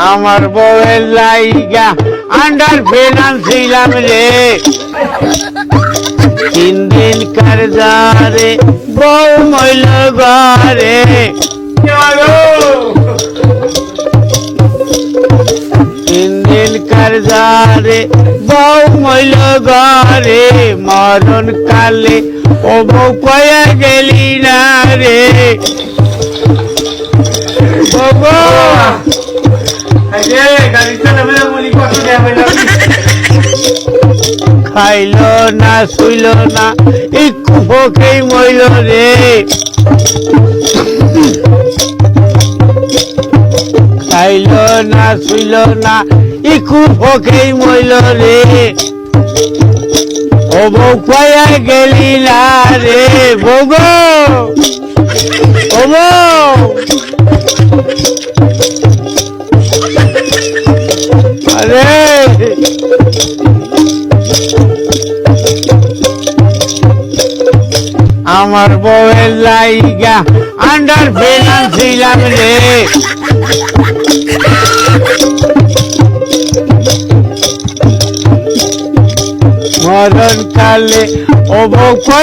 আমার বউয়ের লাইগা আন্ডার ফিনান্স ছিলাম রে 3 দিন কারজারে বউ মইল ঘরে 3 দিন কারজারে বউ মইল ঘরে মরণ কালে ও বউ কয়া গেলি না রে খাইল না শুইল না একটু ভোকেই মইল রে খাইল না শুইল না একটু ভোকেই মইল রে ও বউ কয়া গেলি না রে বউ গো ও বউ আরে আমার বউয়ের লাইগা আন্ডার ফিনান্স ছিলাম রে মরণ কালে ও বউ